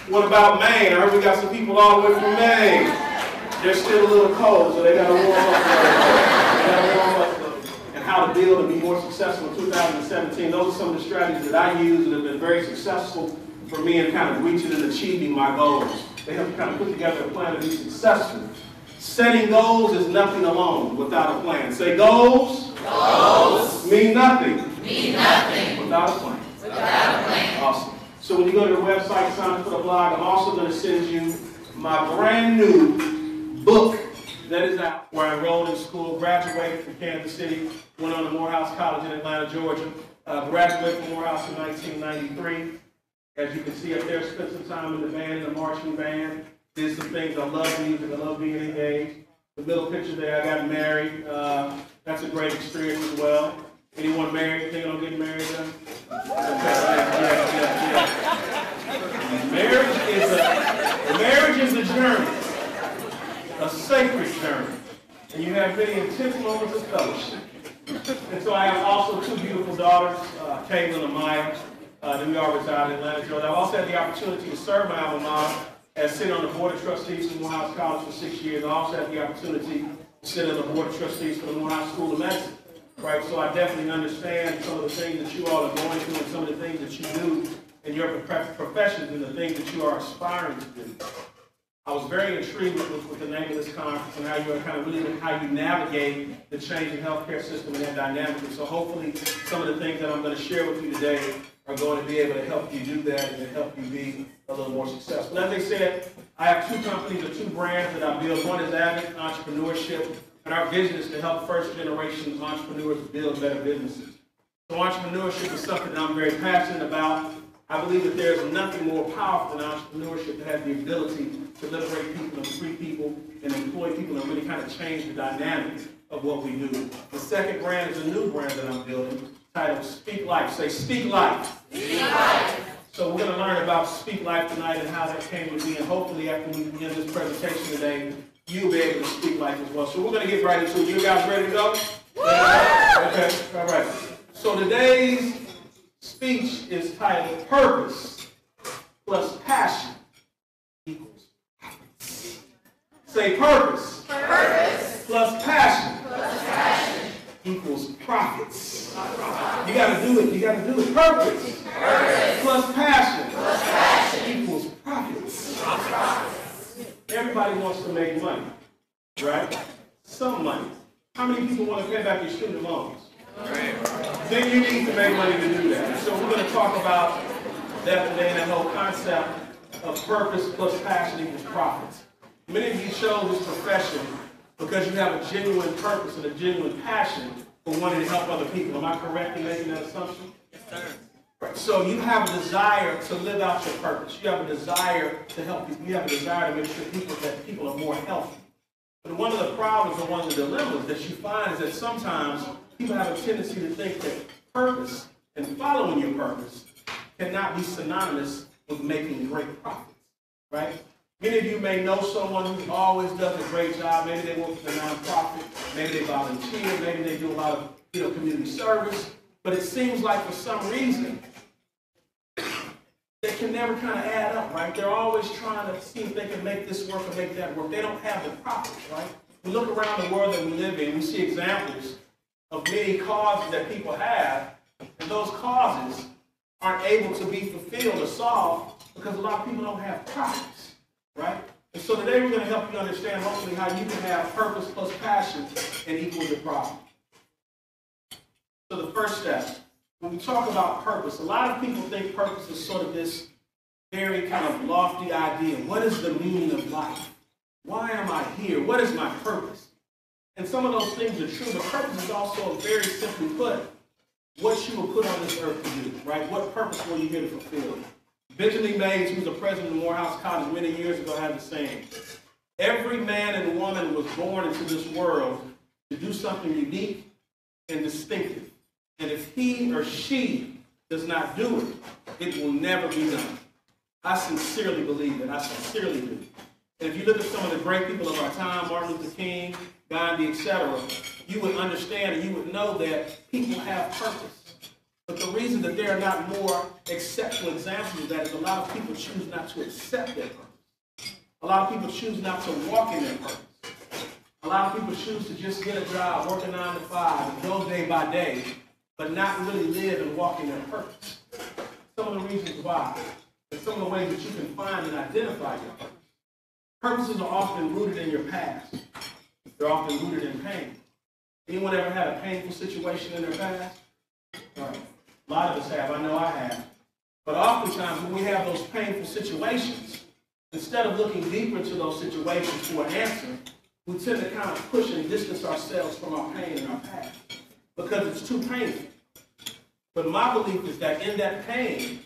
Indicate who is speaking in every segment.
Speaker 1: What about Maine? I heard we got some people all the way from Maine. They're still a little cold, so they got to warm up. And how to build and be more successful in 2017. Those are some of the strategies that I use that have been very successful for me in kind of reaching and achieving my goals. They help you kind of put together a plan to be successful. Setting goals is nothing alone without a plan. Say goals. Goals mean nothing. Mean nothing without a plan. Without a plan. Awesome. So when you go to the website, sign up for the blog, I'm also going to send you my brand new book that is out, where I enrolled in school, graduated from Kansas City, went on to Morehouse College in Atlanta, Georgia, graduated from Morehouse in 1993. As you can see up there, spent some time in the band, in the marching band, did some things. I love music, I love being engaged. The middle picture there, I got married. That's a great experience as well. Anyone married? Thinking on getting married? Yeah. Marriage is a journey, a sacred journey, and you have many intense moments of fellowship. And so I have also two beautiful daughters, Caitlin and Maya, that we all reside in Atlanta, Georgia. I've also had the opportunity to serve my alma mater as sitting on the board of trustees for Morehouse College for 6 years. I also had the opportunity to sit on the board of trustees for the Morehouse School of Medicine. Right, so I definitely understand some of the things that you all are going through and some of the things that you do in your professions and the things that you are aspiring to do. I was very intrigued with the name of this conference and how you are kind of really how you navigate the changing healthcare system and that dynamic. And so hopefully some of the things that I'm going to share with you today are going to be able to help you do that and to help you be a little more successful. As I said, I have two companies or two brands that I build. One is Addict Entrepreneurship. And our vision is to help first-generation entrepreneurs build better businesses. So entrepreneurship is something that I'm very passionate about. I believe that there's nothing more powerful than entrepreneurship that has the ability to liberate people and free people and employ people and really kind of change the dynamics of what we do. The second brand is a new brand that I'm building titled Speak Life. Say, Speak Life. Speak Life. So we're going to learn about Speak Life tonight and how that came to be. And hopefully after we begin this presentation today, you'll be able to speak life as well. So we're going to get right into it. You guys ready to go? Okay, all right. So today's speech is titled Purpose plus Passion equals profits. Say purpose. Purpose plus passion equals profits. You got to do it. You got to do it. Purpose plus passion equals profits. Everybody wants to make money, right? Some money. How many people want to pay back your student loans? Then you need to make money to do that. So we're going to talk about that today and that whole concept of purpose plus passion equals profits. Many of you chose this profession because you have a genuine purpose and a genuine passion for wanting to help other people. Am I correct in making that assumption? Yes, sir. Right. So you have a desire to live out your purpose. You have a desire to help people. You have a desire to make sure that people are more healthy. But one of the problems or one of the dilemmas that you find is that sometimes people have a tendency to think that purpose and following your purpose cannot be synonymous with making great profits, right? Many of you may know someone who always does a great job. Maybe they work for a nonprofit. Maybe they volunteer. Maybe they do a lot of community service. But it seems like for some reason, they can never kind of add up, right? They're always trying to see if they can make this work or make that work. They don't have the profits, right? We look around the world that we live in, we see examples of many causes that people have, and those causes aren't able to be fulfilled or solved because a lot of people don't have profits, right? And so today we're going to help you understand, hopefully, how you can have purpose plus passion and equal the profit. So the first step, when we talk about purpose, a lot of people think purpose is sort of this very kind of lofty idea. What is the meaning of life? Why am I here? What is my purpose? And some of those things are true, but purpose is also, very simply put, what you were put on this earth to do, right? What purpose were you here to fulfill? Benjamin Mays, who was the president of Morehouse College many years ago, had the saying, every man and woman was born into this world to do something unique and distinctive. And if he or she does not do it, it will never be done. I sincerely believe it. I sincerely do. And if you look at some of the great people of our time, Martin Luther King, Gandhi, etc., you would understand and you would know that people have purpose. But the reason that there are not more exceptional examples of that is a lot of people choose not to accept their purpose. A lot of people choose not to walk in their purpose. A lot of people choose to just get a job, work a 9 to 5, and go day by day, but not really live and walk in their purpose. Some of the reasons why, and some of the ways that you can find and identify your purpose. Purposes are often rooted in your past. They're often rooted in pain. Anyone ever had a painful situation in their past? Right. A lot of us have. I know I have. But oftentimes when we have those painful situations, instead of looking deeper into those situations for an answer, we tend to kind of push and distance ourselves from our pain and our past because it's too painful. But my belief is that in that pain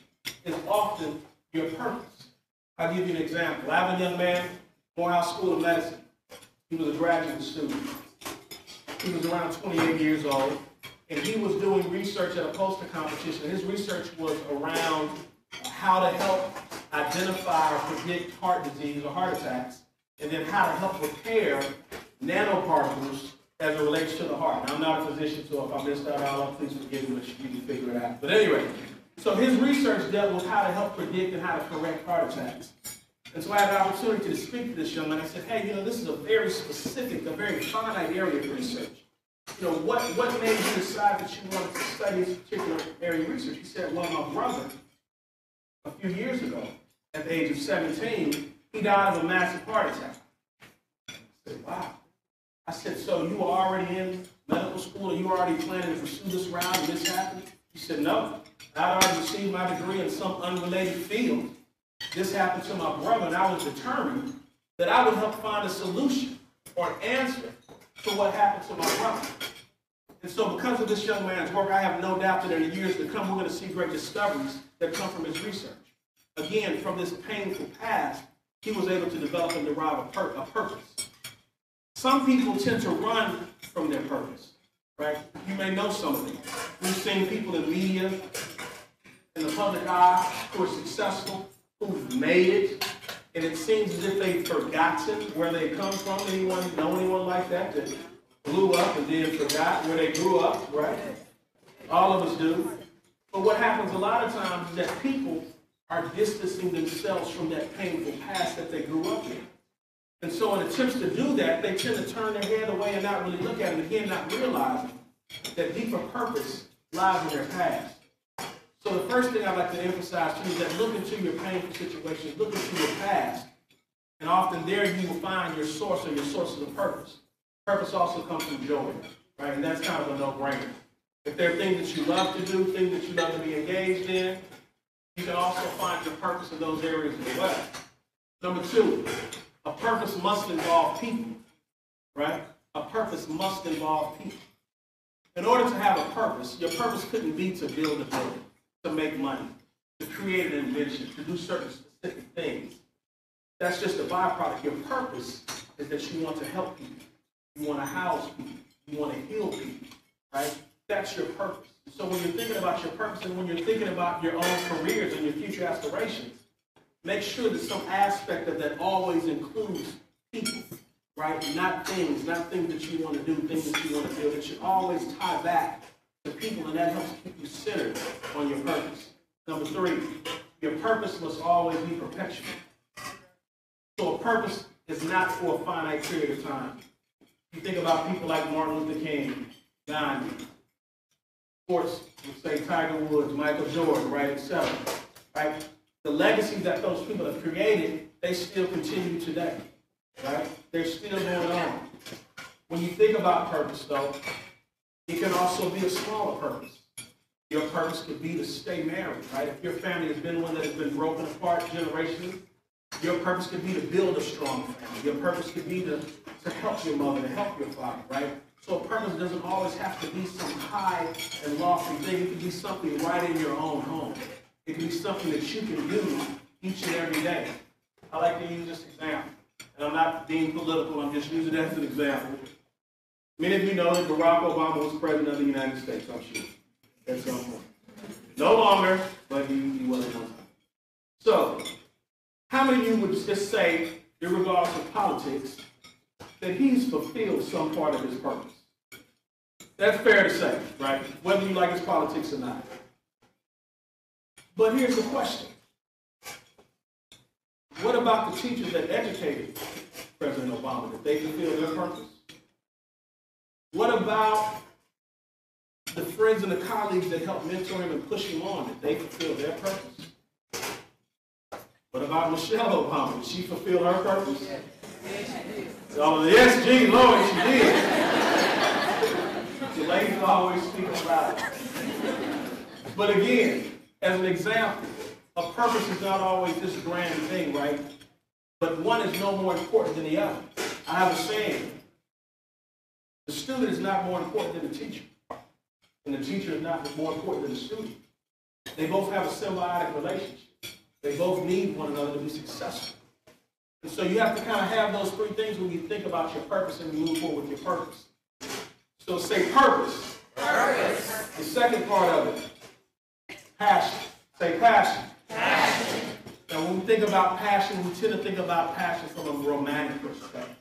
Speaker 1: is often your purpose. I'll give you an example. I have a young man, Morehouse School of Medicine. He was a graduate student. He was around 28 years old, and he was doing research at a poster competition. His research was around how to help identify or predict heart disease or heart attacks, and then how to help repair nanoparticles as it relates to the heart. Now, I'm not a physician, so if I missed that out, please forgive me, but you can figure it out. But anyway, so his research dealt with how to help predict and how to correct heart attacks. And so I had the opportunity to speak to this young man. I said, hey, this is a very specific, a very finite area of research. What made you decide that you wanted to study this particular area of research? He said, well, my brother, a few years ago, at the age of 17, he died of a massive heart attack. I said, wow. I said, so you were already in medical school, and you were already planning to pursue this route, and this happened? He said, no. I'd already received my degree in some unrelated field. This happened to my brother, and I was determined that I would help find a solution or an answer to what happened to my brother. And so because of this young man's work, I have no doubt that in the years to come, we're going to see great discoveries that come from his research. Again, from this painful past, he was able to develop and derive a purpose. Some people tend to run from their purpose, right? You may know some of them. We've seen people in media, in the public eye, who are successful, who've made it, and it seems as if they've forgotten where they come from. Anyone know anyone like that blew up and then forgot where they grew up, right? All of us do. But what happens a lot of times is that people are distancing themselves from that painful past that they grew up in. And so in attempts to do that, they tend to turn their head away and not really look at it, again, not realizing that deeper purpose lies in their past. So the first thing I'd like to emphasize to you is that look into your painful situations, look into your past, and often there you will find your source or your sources of purpose. Purpose also comes from joy, right? And that's kind of a no-brainer. If there are things that you love to do, things that you love to be engaged in, you can also find your purpose in those areas as well. Number two, a purpose must involve people, right? A purpose must involve people. In order to have a purpose, your purpose couldn't be to build a building, to make money, to create an invention, to do certain specific things. That's just a byproduct. Your purpose is that you want to help people. You want to house people. You want to heal people, right? That's your purpose. So when you're thinking about your purpose and when you're thinking about your own careers and your future aspirations, make sure that some aspect of that always includes people, right? Not things that you want to do, things that you want to build. It should always tie back to people, and that helps keep you centered on your purpose. Number three, your purpose must always be perpetual. So a purpose is not for a finite period of time. You think about people like Martin Luther King, Gandhi, sports, let's say Tiger Woods, Michael Jordan, right, etc. Right? The legacies that those people have created, they still continue today, right? They're still going on. When you think about purpose, though, it can also be a smaller purpose. Your purpose could be to stay married, right? If your family has been one that has been broken apart generationally, your purpose could be to build a strong family. Your purpose could be to help your mother, to help your father, right? So a purpose doesn't always have to be some high and lofty thing. It can be something right in your own home. It can be something that you can do each and every day. I like to use this example. And I'm not being political, I'm just using it as an example. Many of you know that Barack Obama was president of the United States, I'm sure, at some point. No longer, but he was at one time. So, how many of you would just say, in regards to politics, that he's fulfilled some part of his purpose? That's fair to say, right? Whether you like his politics or not. But here's the question. What about the teachers that educated President Obama? Did they fulfill their purpose? What about the friends and the colleagues that helped mentor him and push him on? Did they fulfill their purpose? What about Michelle Obama? Did she fulfill her purpose? Oh, yes, gee, Lord, she did. The ladies always speak about it. But again, as an example, a purpose is not always this grand thing, right? But one is no more important than the other. I have a saying, the student is not more important than the teacher. And the teacher is not more important than the student. They both have a symbiotic relationship. They both need one another to be successful. And so you have to kind of have those three things when you think about your purpose and you move forward with your purpose. So say purpose. Purpose. The second part of it, passion. Say passion. Passion. Now when we think about passion, we tend to think about passion from a romantic perspective.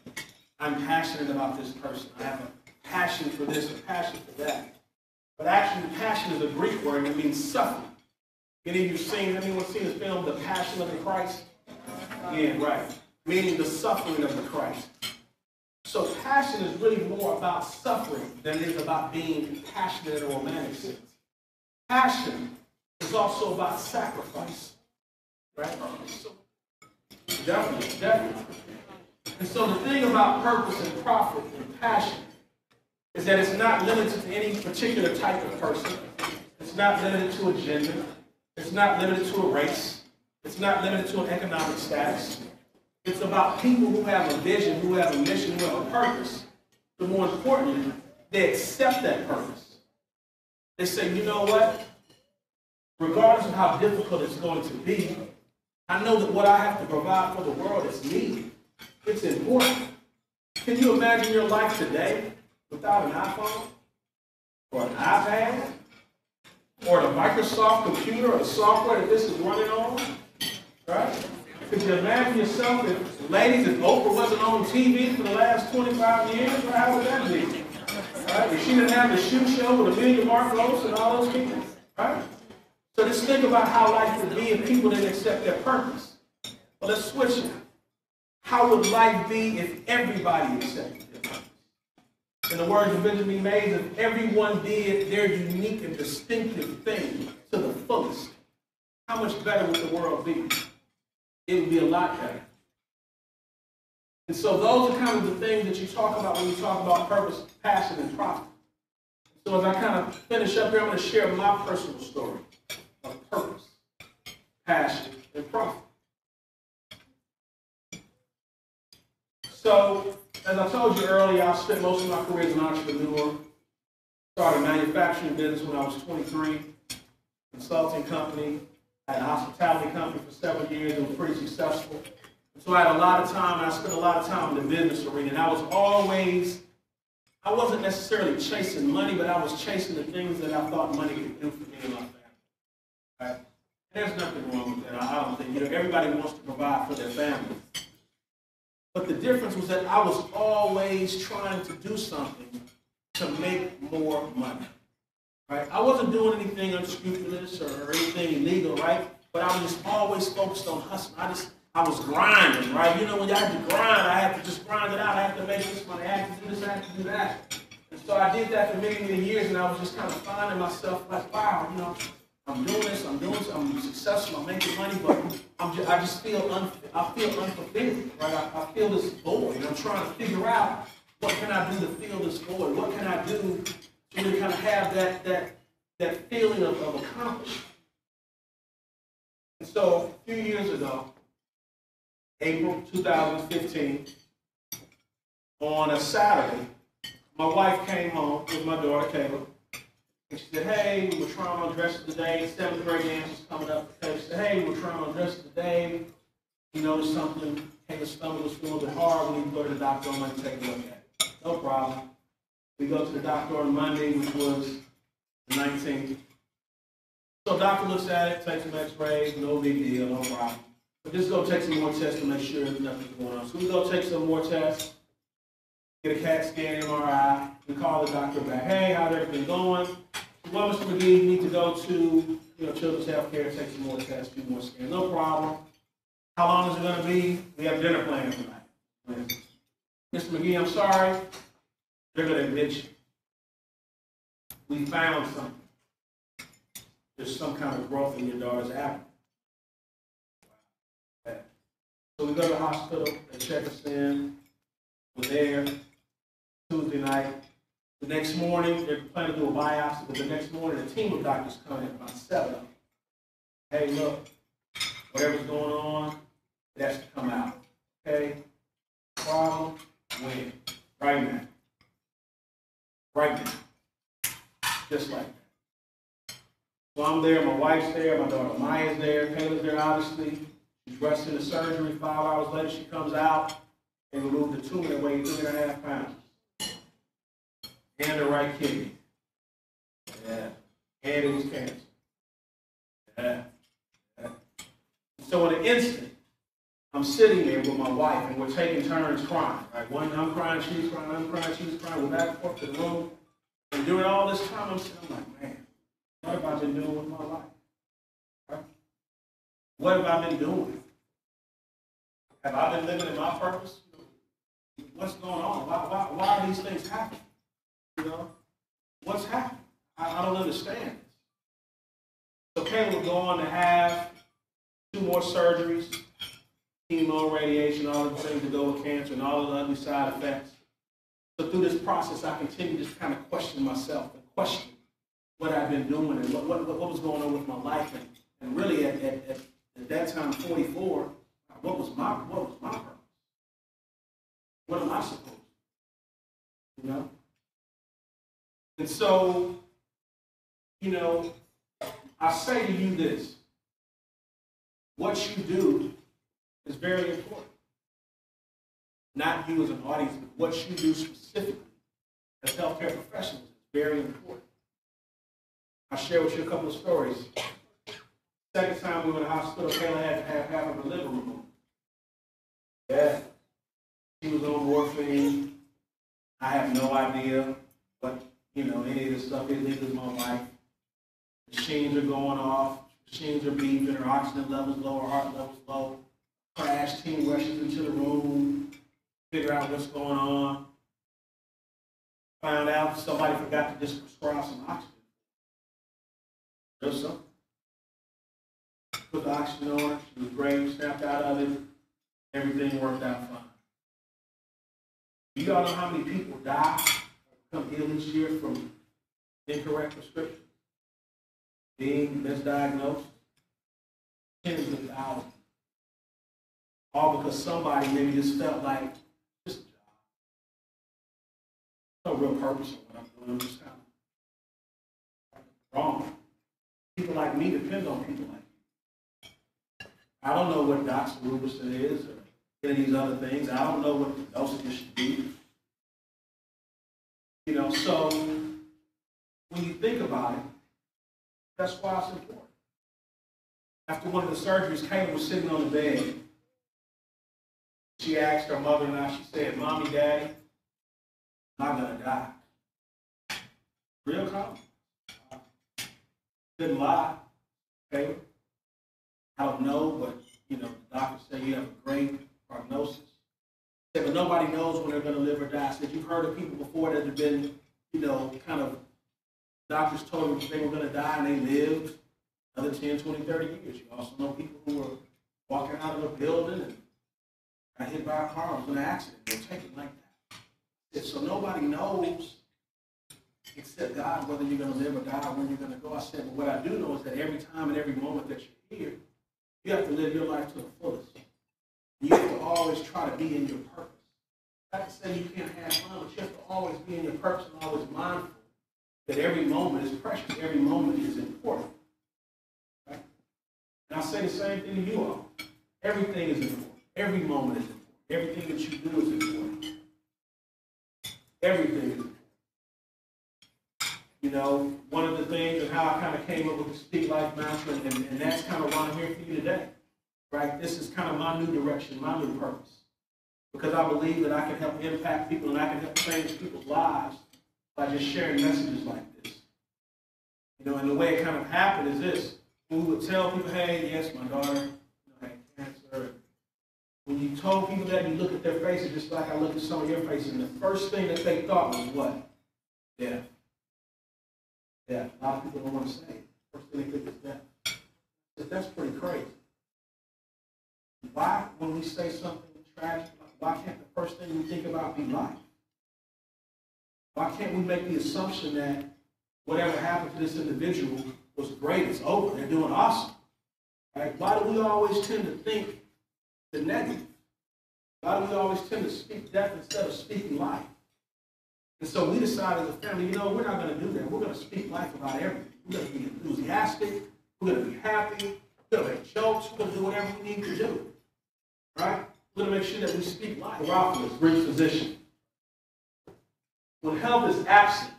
Speaker 1: I'm passionate about this person. I have a passion for this, a passion for that. But actually, passion is a Greek word and it means suffering. Any of you seen the film, The Passion of the Christ? Yeah, right. Meaning the suffering of the Christ. So passion is really more about suffering than it is about being passionate in a romantic sense. Passion is also about sacrifice. Right? So, definitely. And so the thing about purpose and profit and passion is that it's not limited to any particular type of person. It's not limited to a gender. It's not limited to a race. It's not limited to an economic status. It's about people who have a vision, who have a mission, who have a purpose. But more importantly, they accept that purpose. They say, you know what? Regardless of how difficult it's going to be, I know that what I have to provide for the world is needed. It's important. Can you imagine your life today without an iPhone or an iPad or the Microsoft computer or the software that this is running on? Right? Could you imagine yourself if, ladies, if Oprah wasn't on TV for the last 25 years? Well, how would that be? Right? If she didn't have the shoe show with Amelia Marcos and all those people? Right? So just think about how life would be if people didn't accept their purpose. Well, let's switch it. How would life be if everybody accepted their purpose? In the words of Benjamin Mays, if everyone did their unique and distinctive thing to the fullest, how much better would the world be? It would be a lot better. And so those are kind of the things that you talk about when you talk about purpose, passion, and profit. So as I kind of finish up here, I'm going to share my personal story of purpose, passion, and profit. So, as I told you earlier, I spent most of my career as an entrepreneur. Started a manufacturing business when I was 23, consulting company. I had a hospitality company for several years. It was pretty successful. And so I had a lot of time, and I spent a lot of time in the business arena. And I wasn't necessarily chasing money, but I was chasing the things that I thought money could do for me and my family. Right? There's nothing wrong with that. I don't think, everybody wants to provide for their family. But the difference was that I was always trying to do something to make more money. Right? I wasn't doing anything unscrupulous or anything illegal, right? But I was just always focused on hustling. I was grinding, right? You know, when you had to grind, I had to just grind it out. I had to make this money. I had to do this, I had to do that. And so I did that for many, many years, and I was just kind of finding myself like, wow, I'm doing this, I'm successful, I'm making money, but I just feel unfulfilled, right? I feel this void, and I'm trying to figure out what can I do to fill this void? What can I do to really kind of have that feeling of accomplishment? And so a few years ago, April 2015, on a Saturday, my wife came home with my daughter, Kayla, and she said, hey, we were trying on dresses today. 7th grade dance was coming up. She said, hey, we were trying on dresses today. You noticed something, Kayla's stomach was feeling a bit hard. We need to go to the doctor. I'm going to take a look at it. No problem. We go to the doctor on Monday, which was the 19th. So doctor looks at it, takes some x-rays, no big deal, no problem. But just go take some more tests to make sure nothing's going on. So we go take some more tests, get a CAT scan, MRI. We call the doctor back, hey, how's everything going? Well, Mr. McGee, you need to go to Children's Healthcare, take some more tests, do more scans. No problem. How long is it going to be? We have dinner planned tonight. Mr. McGee, I'm sorry. They're going to admit you. We found something. There's some kind of growth in your daughter's abdomen. So we go to the hospital, they check us in. We're there Tuesday night. The next morning, they're planning to do a biopsy, but the next morning, a team of doctors come in, about 7 of them. Hey, look, whatever's going on, it has to come out. Okay? Problem, when? Right now. Right now. Just like that. So I'm there, my wife's there, my daughter Maya's there, Taylor's there, obviously. She's rushed into surgery. 5 hours later, she comes out and remove the tumor that weighed 3.5 pounds. And the right kidney. Yeah. And it was cancer. Yeah. Yeah. So in an instant, I'm sitting there with my wife, and we're taking turns crying. Right? One, I'm crying, she's crying, I'm crying, she's crying. We're back and forth to the room. And during all this time, I'm sitting like, man, what have I been doing with my life? Right? What have I been doing? Have I been living in my purpose? What's going on? Why are these things happening? You know, what's happening? I don't understand this. So Kayla would go on to have 2 more surgeries, chemo, radiation, all the things that go with cancer, and all of the ugly side effects. So through this process, I continue to kind of question myself and question what I've been doing and what was going on with my life. And really, at that time, 44, what was my purpose? What am I supposed to do? You know? And so, I say to you this. What you do is very important. Not you as an audience, but what you do specifically as healthcare professionals is very important. I'll share with you a couple of stories. Second time we were in the hospital, Kayla had to have half of her liver removed. Yeah. She was on morphine. I have no idea what, any of this stuff is. Neither is my wife. Machines are going off. Machines are beeping. Her oxygen levels low. Her heart levels low. Crash team rushes into the room, figure out what's going on. Found out somebody forgot to just prescribe some oxygen. Just something. Put the oxygen on her. She was great. Snapped out of it. Everything worked out fine. Do you all know how many people die or become ill each year from incorrect prescriptions? Being misdiagnosed? Tens of thousands. All because somebody maybe just felt like, just a job. No real purpose in what I'm doing. I'm just kind of wrong. People like me depend on people like you. I don't know what doxorubicin is or any of these other things. I don't know what the dosage should be. So when you think about it, that's why it's important. After one of the surgeries, Kayla was sitting on the bed. She asked her mother and I, she said, Mommy, Daddy, I'm going to die. Real comment. Didn't lie. Kayla, I don't know, but, the doctor said you have a great prognosis. Said, but nobody knows when they're going to live or die. Said, you've heard of people before that have been, kind of, doctors told them they were going to die and they lived another 10, 20, 30 years. You also know people who were walking out of a building and got hit by a car or was in an accident. They were taken like that. So nobody knows except God whether you're going to live or die or when you're going to go. I said, but what I do know is that every time and every moment that you're here, you have to live your life to the fullest. You have to always try to be in your purpose. Not to say you can't have fun, but you have to always be in your purpose and always mindful that every moment is precious, every moment is important. Right? And I say the same thing to you all. Everything is important. Every moment is important. Everything that you do is important. Everything is important. You know, one of the things and how I kind of came up with the Speak Life mantra, and that's kind of why I'm here for you today, right? This is kind of my new direction, my new purpose, because I believe that I can help impact people and I can help change people's lives by just sharing messages like this. You know, and the way it kind of happened is this. We would tell people, hey, yes, my daughter had cancer. When you told people that, you look at their faces just like I look at some of your faces, and the first thing that they thought was what? Death. Death. A lot of people don't want to say it. First thing they think is death. But that's pretty crazy. Why, when we say something tragic, why can't the first thing we think about be life? Why can't we make the assumption that whatever happened to this individual was great, it's over, they're doing awesome? Right? Why do we always tend to think the negative? Why do we always tend to speak death instead of speaking life? And so we decided as a family, you know, we're not going to do that. We're going to speak life about everything. We're going to be enthusiastic. We're going to be happy. We're going to make jokes. We're going to do whatever we need to do. Right? We're going to make sure that we speak life. Theophilus, Greek physician. When health is absent,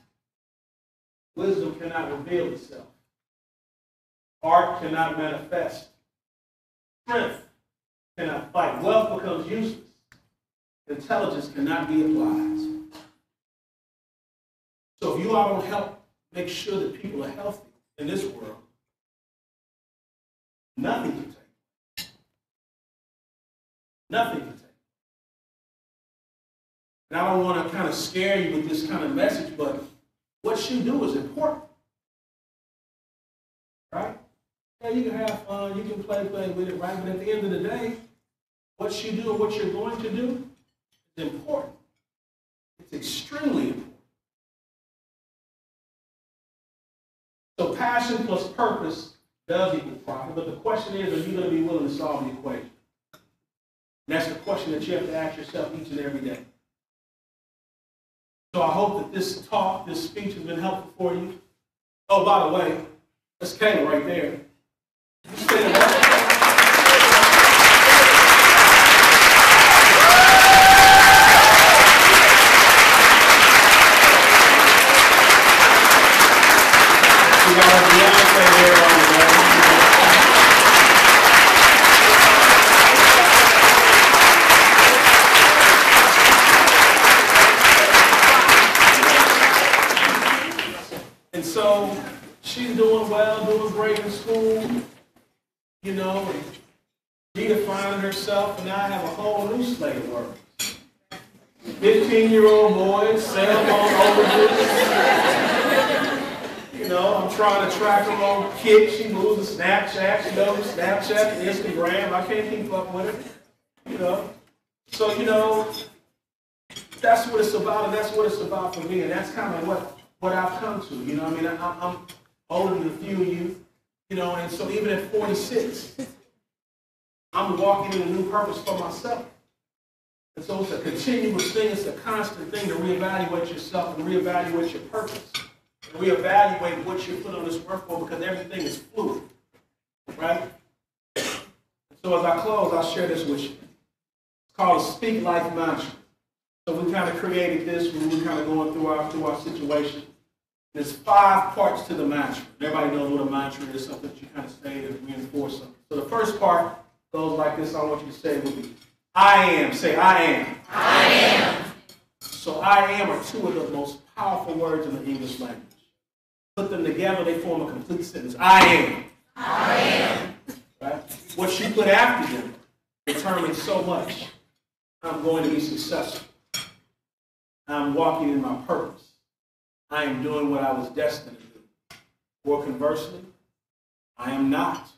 Speaker 1: wisdom cannot reveal itself. Art cannot manifest. Strength cannot fight. Wealth becomes useless. Intelligence cannot be applied. So if you all don't help make sure that people are healthy in this world, nothing can take place. Nothing can take place. And I don't want to kind of scare you with this kind of message, but what you do is important. Right? Yeah, you can have fun, you can play with it, right? But at the end of the day, what you do and what you're going to do is important. It's extremely important. So passion plus purpose does equal profit, but the question is, are you going to be willing to solve the equation? And that's the question that you have to ask yourself each and every day. So I hope that this talk, this speech has been helpful for you. Oh, by the way, that's Kayla right there. And so she's doing well, doing great in school, you know, and redefining herself, and now I have a whole new slate of work. 15-year-old boys, sailboat overages. You know, I'm trying to track her on Kick. She moves to Snapchat. She goes to Snapchat and Instagram. I can't keep up with her, you know. So, you know, that's what it's about, and that's what it's about for me, and that's kind of what I've come to, you know. I mean, I'm older than a few of you, you know, and so even at 46, I'm walking in a new purpose for myself. And so it's a continuous thing, it's a constant thing to reevaluate yourself and reevaluate your purpose. And reevaluate what you put on this earth for, because everything is fluid, right? And so as I close, I'll share this with you. It's called a Speak Life mantra. So we kind of created this when we were kind of going through our situation. There's 5 parts to the mantra. Everybody knows what a mantra is, something that you kind of say to reinforce something. So the first part goes like this. I want you to say it with me. I am. Say, I am.
Speaker 2: I am.
Speaker 1: So I am are 2 of the most powerful words in the English language. Put them together, they form a complete sentence. I am.
Speaker 2: I am.
Speaker 1: Right? What you put after them determines so much. I'm going to be successful. I'm walking in my purpose. I am doing what I was destined to do. Or conversely, I am not.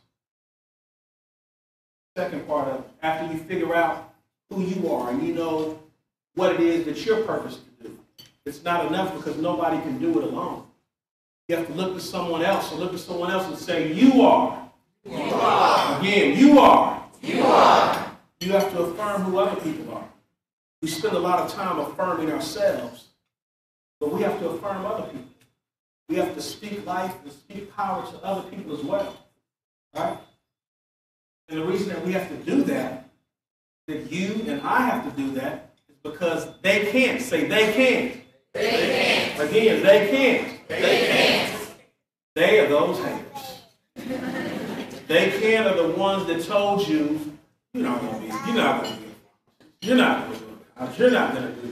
Speaker 1: Second part of it, after you figure out who you are and you know what it is that you're purposed to do, it's not enough because nobody can do it alone. You have to look to someone else, or look to someone else and say, you are.
Speaker 2: You are.
Speaker 1: Again, you are.
Speaker 2: You are.
Speaker 1: You have to affirm who other people are. We spend a lot of time affirming ourselves, but we have to affirm other people. We have to speak life and speak power to other people as well. Right? And the reason that we have to do that you and I have to do that, is because they can't. Say they can't.
Speaker 2: They can't.
Speaker 1: Again, they can't.
Speaker 2: They can't.
Speaker 1: those haters. They can are the ones that told you, you're not going to do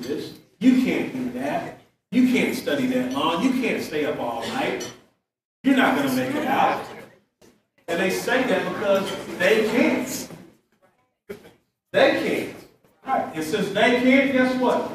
Speaker 1: this. You can't do that. You can't study that long. You can't stay up all night. You're not going to make it out. And they say that because they can't. They can't. Right. And since they can't, guess what?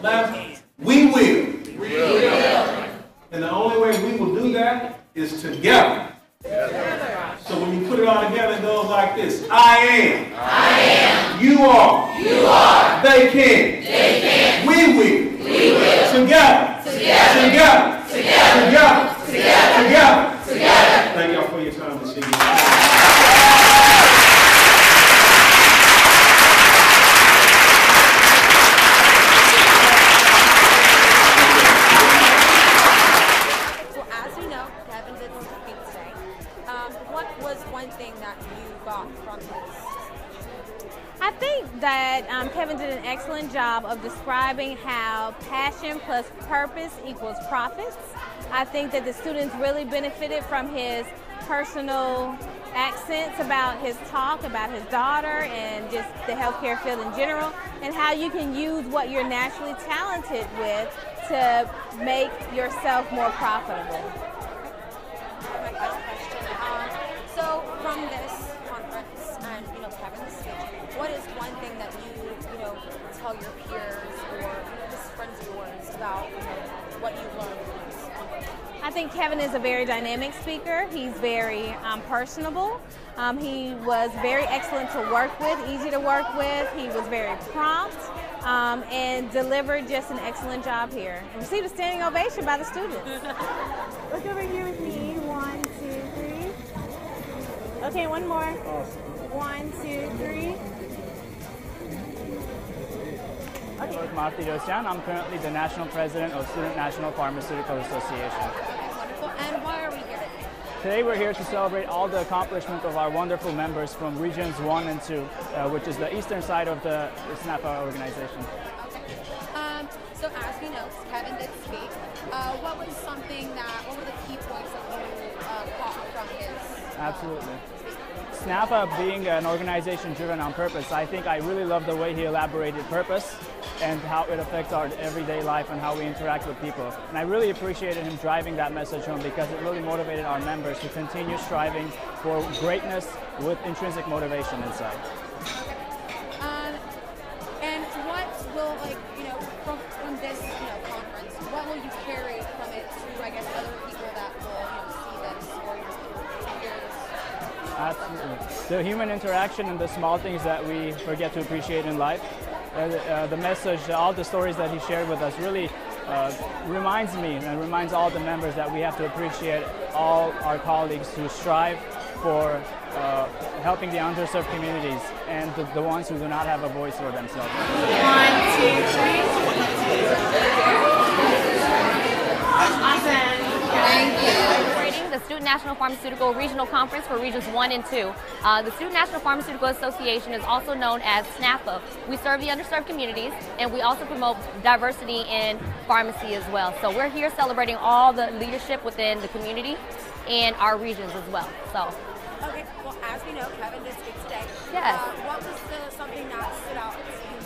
Speaker 1: We will. We will. And the only way we will do that is together. So when you put it all together, it goes like this. I am. I am. You are. You are. They can. They can. We will. We will. Together. Together. Together. Together. Together. Together. Together. Together. Thank y'all for your time this evening.
Speaker 3: I think that Kevin did an excellent job of describing how passion plus purpose equals profits. I think that the students really benefited from his personal accents about his talk, about his daughter, and just the healthcare field in general, and how you can use what you're naturally talented with to make yourself more profitable.
Speaker 4: My final question. So from this conference and Kevin's speech, what is one thing that you tell your peers or just friends of yours about what you learned from this?
Speaker 3: I think Kevin is a very dynamic speaker. He's very personable. He was very excellent to work with, easy to work with. He was very prompt and delivered just an excellent job here. And received a standing ovation by the students. Look over here with me. 1, 2, 3. Okay, one more. Awesome. 1, 2, 3.
Speaker 5: Okay. I'm currently the National President of Student National Pharmaceutical Association.
Speaker 4: Wonderful. And why are we here today?
Speaker 5: Today we're here to celebrate all the accomplishment of our wonderful members from Regions 1 and 2, which is the eastern side of the SNAPA organization.
Speaker 4: Okay. So as we know, Kevin did speak. What were the key points that you caught from his
Speaker 5: Absolutely. SNAPA being an organization driven on purpose, I think I really love the way he elaborated purpose and how it affects our everyday life and how we interact with people. And I really appreciated him driving that message home because it really motivated our members to continue striving for greatness with intrinsic motivation inside.
Speaker 4: And what will, from this, conference, what will you carry from it to, I guess, other people that will, see this or your peers?
Speaker 5: Absolutely. The human interaction and the small things that we forget to appreciate in life. The message, all the stories that he shared with us really reminds me and reminds all the members that we have to appreciate all our colleagues who strive for helping the underserved communities and the ones who do not have a voice for themselves.
Speaker 3: 1, 2, 3. Awesome.
Speaker 4: Thank you.
Speaker 6: The Student National Pharmaceutical Regional Conference for Regions 1 and 2. The Student National Pharmaceutical Association is also known as SNAPA. We serve the underserved communities and we also promote diversity in pharmacy as well. So we're here celebrating all the leadership within the community and our regions as well.
Speaker 4: Okay, well, as we know, Kevin did speak today.
Speaker 6: Yes.
Speaker 4: What was something that stood out to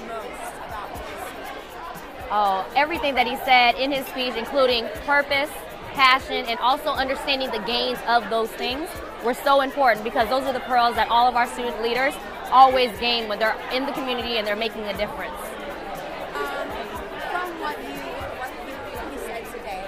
Speaker 4: you most about his speech?
Speaker 6: Oh, everything that he said in his speech, including purpose, passion, and also understanding the gains of those things were so important because those are the pearls that all of our student leaders always gain when they're in the community and they're making a difference.
Speaker 4: From what he said today,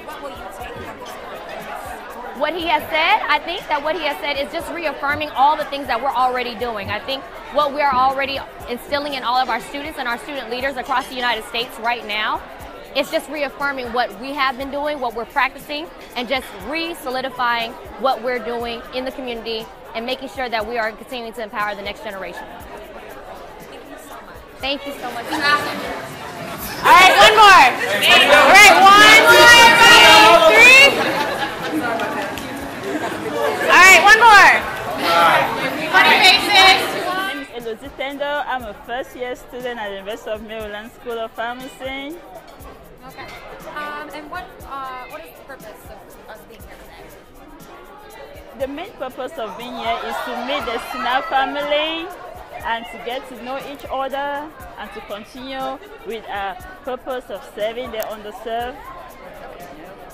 Speaker 4: what will you take from this conference?
Speaker 6: What he has said, I think that what he has said is just reaffirming all the things that we're already doing. I think what we are already instilling in all of our students and our student leaders across the United States right now, it's just reaffirming what we have been doing, what we're practicing, and just re-solidifying what we're doing in the community and making sure that we are continuing to empower the next generation.
Speaker 4: Thank you so much.
Speaker 6: Thank you so much.
Speaker 3: All right, one more. All right, 1, 2, 3. All right, one more. Funny faces.
Speaker 7: My name is Elodie Tendo. I'm a first-year student at the University of Maryland School of Pharmacy.
Speaker 4: Okay. And what is the purpose of us being here today?
Speaker 7: the main purpose of being here is to meet the SNAP family and to get to know each other and to continue with our purpose of serving the underserved.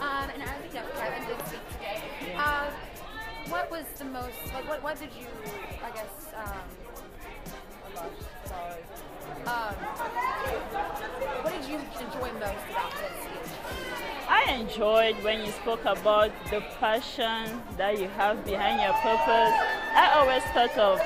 Speaker 4: And as you know, Kevin did speak today. What was the most, like, what did you, I guess, what did you enjoy most about this speech?
Speaker 7: I enjoyed when you spoke about the passion that you have behind your purpose. I always thought of,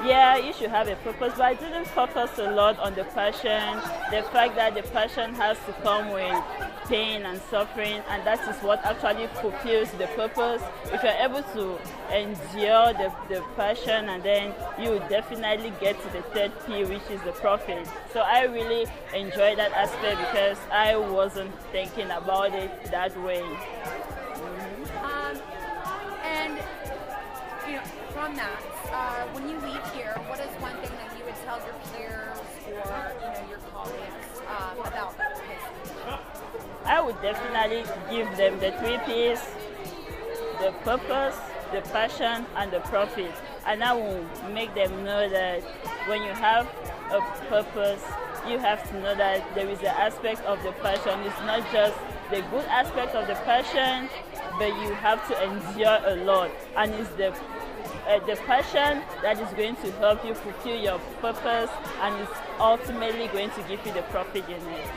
Speaker 7: yeah, you should have a purpose, but I didn't focus a lot on the passion, the fact that the passion has to come with pain and suffering, and that is what actually fulfills the purpose. If you're able to endure the passion, and then you will definitely get to the third P, which is the profit. So I really enjoy that aspect because I wasn't thinking about it that way.
Speaker 4: And you know, from that, when you leave here, what is one thing that you would tell your peers or your colleagues about this?
Speaker 7: I would definitely give them the 3 Ps: the purpose, the passion, and the profit. And I will make them know that when you have a purpose, you have to know that there is an aspect of the passion. It's not just the good aspect of the passion, but you have to endure a lot. And it's the passion that is going to help you fulfill your purpose, and it's ultimately going to give you the profit you need.